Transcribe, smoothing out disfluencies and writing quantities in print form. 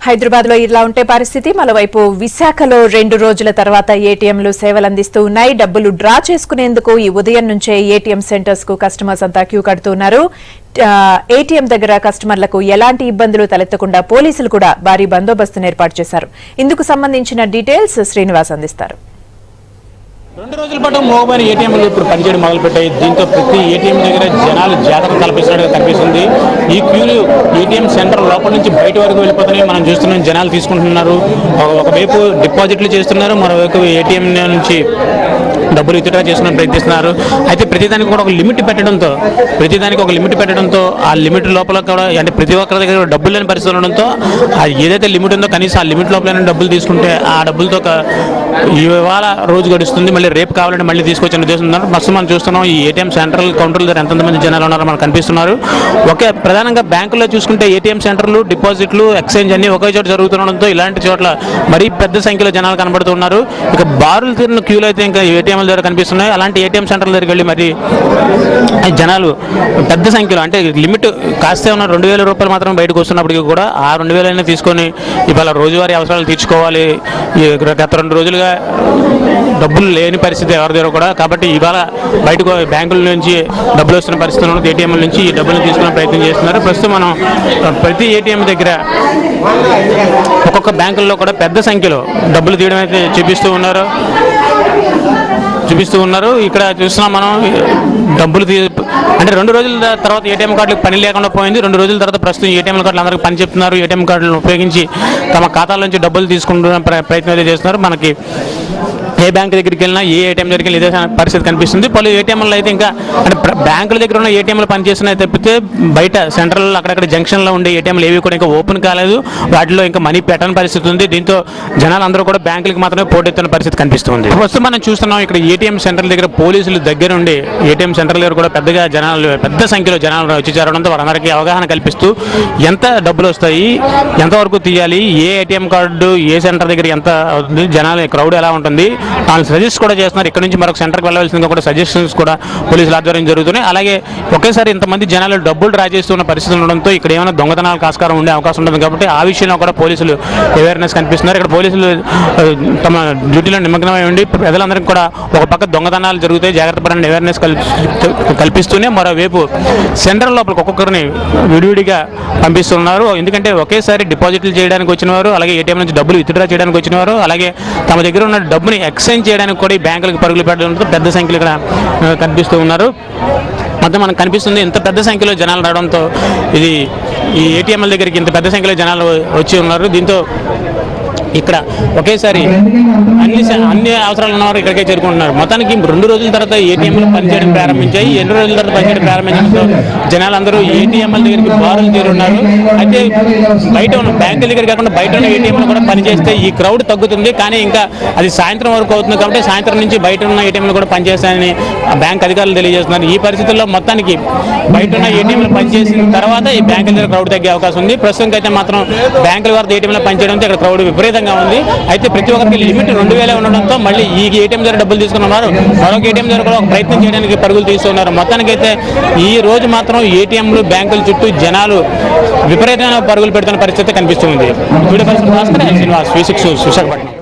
హైదరాబాద్ లో ఇలా ఉంటే పరిస్థితి మరోవైపు విశాఖలో 2 రోజుల తర్వాత ఏటీఎంలు సేవలు అందిస్తూ ఉన్నాయి. డబ్బులు డ్రా చేసుకునేందుకు ఈ ఉదయం నుంచే ఏటీఎం సెంటర్స్ కు కస్టమర్స్ అంతా క్యూ కడుతున్నారు. ఏటీఎం దగ్గర కస్టమర్లకు ఎలాంటి ఇబ్బందులు తలెత్తకుండా పోలీసులు కూడా భారీ బందోబస్తును ఏర్పాటు చేశారు. ఇందుకు సంబంధించిన డీటెయిల్స్ శ్రీనివాస్ అందిస్తారు. 2 రోజుల పాటు మోగమైన ఏటీఎంలు ఇప్పుడు పనిచేయడం మొదలుపెట్టాయి. దీంతో ప్రతి ఏటీఎం దగ్గర జనాలు జాతకం కల్పిస్తున్నట్టుగా కనిపిస్తుంది. ఈ క్యూలు ఏటీఎం సెంటర్ లోపల నుంచి బయట వరకు వెళ్ళిపోతున్నాయి. మనం చూస్తున్నాం, జనాలు తీసుకుంటున్నారు. ఒకవైపు డిపాజిట్లు చేస్తున్నారు, మరోవైపు ఏటీఎం నుంచి డబ్బులు విత్డ్రా చేసుకుని ప్రయత్నిస్తున్నారు. అయితే ప్రతిదానికి కూడా ఒక లిమిట్ పెట్టడంతో ఆ లిమిట్ లోపల కూడా అంటే ప్రతి ఒక్కరి దగ్గర డబ్బులు లేని పరిస్థితి ఉండడంతో ఏదైతే లిమిట్ ఉందో కనీసం ఆ లిమిట్ లోపల డబ్బులు తీసుకుంటే ఆ డబ్బులతో ఇవాళ రోజు గడుస్తుంది. మళ్ళీ రేపు కావాలంటే మళ్ళీ తీసుకొచ్చే ఉద్దేశం ఉన్నారు. ప్రస్తుతం మనం చూస్తున్నాం ఈ ఏటీఎం సెంట్రల్ కౌంటర్ల దగ్గర ఎంతమంది జనాలు ఉన్నారో మనకు కనిపిస్తున్నారు. ప్రధానంగా బ్యాంకుల్లో చూసుకుంటే ఏటీఎం సెంటర్లు, డిపాజిట్లు, ఎక్స్చేంజ్ అన్ని ఒకే చోట జరుగుతుండడంతో ఇలాంటి చోట్ల మరీ పెద్ద సంఖ్యలో జనాలు కనబడుతున్నారు. ఇక బారులు తీరిన క్యూలు అయితే ఇంకా ఏటీఎంల దగ్గర కనిపిస్తున్నాయి. అలాంటి ఏటీఎం సెంటర్ల దగ్గరికి వెళ్ళి మరి జనాలు పెద్ద సంఖ్యలో అంటే లిమిట్ కాస్తే ఉన్న 2,000 రూపాయలు మాత్రం బయటకు వస్తున్నప్పటికీ కూడా ఆ 2,000 తీసుకొని ఇవాళ రోజువారీ అవసరాలు తీర్చుకోవాలి. గత 2 రోజులుగా డబ్బులు లేని పరిస్థితి ఎవరి దగ్గర కూడా. కాబట్టి ఇవాళ బయటకు బ్యాంకుల నుంచి డబ్బులు వస్తున్న పరిస్థితుల్లో ఏటీఎంల నుంచి ఈ డబ్బులు తీసుకునే ప్రయత్నం చేస్తున్నారు. ప్రస్తుతం మనం ప్రతి ఏటీఎం దగ్గర ఒక్కొక్క బ్యాంకుల్లో కూడా పెద్ద సంఖ్యలో డబ్బులు తీయడం అయితే చూపిస్తూ ఉన్నారు. ఇక్కడ చూస్తున్నాం మనం డబ్బులు అంటే 2 రోజుల తర్వాత ఏటీఎం కార్డులకు పని లేకుండా పోయింది. 2 రోజుల తర్వాత ప్రస్తుతం ఏటీఎం కార్డులు అందరికీ పని చెప్తున్నారు. ఏటీఎం కార్డులను ఉపయోగించి తమ ఖాతాల నుంచి డబ్బులు తీసుకుంటున్న ప్రయత్నం అయితే చేస్తున్నారు. మనకి ఏ బ్యాంక్ దగ్గరికి వెళ్ళినా, ఏ ఏటీఎం దగ్గరికి వెళ్ళినా ఇదే పరిస్థితి కనిపిస్తుంది. పలు ఏటీఎంలు అయితే ఇంకా అంటే బ్యాంకుల దగ్గర ఉన్న ఏటీఎంలు పనిచేస్తున్నాయి తప్పితే బయట సెంట్రల్ అక్కడక్కడ జంక్షన్లో ఉండే ఏటీఎంలు ఏవి కూడా ఇంకా ఓపెన్ కాలేదు. వాటిలో ఇంకా మనీ పెట్టని పరిస్థితి ఉంది. దీంతో జనాలందరూ కూడా బ్యాంకులకు మాత్రమే పోటెత్తున్న పరిస్థితి కనిపిస్తుంది. ప్రస్తుతం మనం చూస్తున్నాం ఇక్కడ ఏటీఎం సెంటర్ దగ్గర పోలీసులు దగ్గర ఉండి ఏటీఎం సెంటర్ దగ్గర కూడా పెద్ద సంఖ్యలో జనాలు వచ్చి చేరడంతో వారందరికీ అవగాహన కల్పిస్తూ ఎంత డబ్బులు వస్తాయి, ఎంతవరకు తీయాలి, ఏ ఏటీఎం కార్డు ఏ సెంటర్ దగ్గర ఎంత అవుతుంది, జనాలు క్రౌడ్ ఎలా ఉంటుంది వాళ్ళు సజెస్ట్ కూడా చేస్తున్నారు. ఇక్కడ నుంచి మరొక సెంటర్కి వెళ్ళవలసిందిగా కూడా సజెషన్స్ కూడా పోలీసుల ఆధ్వర్యం జరుగుతున్నాయి. అలాగే ఒకేసారి ఇంతమంది జనాలు డబ్బులు డ్రా చేస్తున్న పరిస్థితి ఉండడంతో ఇక్కడ ఏమైనా దొంగతనాలకు ఆస్కారం ఉండే అవకాశం ఉంటుంది. కాబట్టి ఆ విషయంలో కూడా పోలీసులు అవేర్నెస్ కనిపిస్తున్నారు. ఇక్కడ పోలీసులు తమ డ్యూటీలో నిమగ్నమై ఉండి ప్రజలందరికీ కూడా ఒక పక్క దొంగతనాలు జరుగుతాయి, జాగ్రత్త పరమైన అవేర్నెస్ కల్పిస్తూనే మరోవైపు సెంటర్ లోపలికి ఒక్కొక్కరిని విడివిడిగా పంపిస్తున్నారు. ఎందుకంటే ఒకేసారి డిపాజిట్లు చేయడానికి వచ్చిన వారు, అలాగే ఏటీఎం నుంచి డబ్బులు విత్డ్రా చేయడానికి వచ్చిన వారు, అలాగే తమ దగ్గర ఉన్న డబ్బుని ఎక్స్చేంజ్ చేయడానికి కూడా ఈ బ్యాంకులకు పరుగులు పెట్టడంతో పెద్ద సంఖ్యలో ఇక్కడ కనిపిస్తూ ఉన్నారు. మొత్తం మనకు కనిపిస్తుంది ఇంత పెద్ద సంఖ్యలో జనాలు రావడంతో ఈ ఏటీఎంల దగ్గరికి ఇంత పెద్ద సంఖ్యలో జనాలు వచ్చి ఉన్నారు. దీంతో ఇక్కడ ఒకేసారి అన్ని అవసరాలు ఉన్నవారు ఇక్కడికే చేరుకుంటున్నారు. మొత్తానికి 2 రోజుల తర్వాత ఏటీఎంలు పనిచేయడం ప్రారంభించాయి. 2 రోజుల తర్వాత పనిచేయడం ప్రారంభించడంతో జనాలందరూ ఏటీఎంల దగ్గరికి బారులు చేరున్నారు. అయితే బయట ఉన్న బ్యాంకుల దగ్గర కాకుండా బయట ఉన్న ఏటీఎంలు కూడా పనిచేస్తే ఈ క్రౌడ్ తగ్గుతుంది. కానీ ఇంకా అది సాయంత్రం వరకు అవుతుంది కాబట్టి సాయంత్రం నుంచి బయట ఉన్న ఏటీఎంలు కూడా పనిచేస్తాయని బ్యాంక్ అధికారులు తెలియజేస్తున్నారు. ఈ పరిస్థితుల్లో మొత్తానికి బయట ఉన్న ఏటీఎంలు పనిచేసిన తర్వాత ఈ బ్యాంకుల దగ్గర క్రౌడ్ తగ్గే అవకాశం ఉంది. ప్రస్తుతం అయితే మాత్రం బ్యాంకుల వద్ద ఏటీఎంలు పనిచేయడంతో ఇక్కడ క్రౌడ్ విపరీతంగా ఉంది. అయితే ప్రతి ఒక్కరికి లిమిట్ 2,000 ఉండడంతో మళ్ళీ ఈ ఏటీఎం దగ్గర డబ్బులు తీసుకున్నారు. మరొక ఏటీఎం దగ్గర కూడా ఒక ప్రయత్నం చేయడానికి పరుగులు తీస్తున్నారు. మొత్తానికైతే ఈ రోజు మాత్రం ఏటీఎంలు, బ్యాంకుల చుట్టూ జనాలు విపరీతమైన పరుగులు పెడుతున్న పరిస్థితి కనిపిస్తుంది. Video person Bhaskar, Srinivas, V6 Visakhapatnam.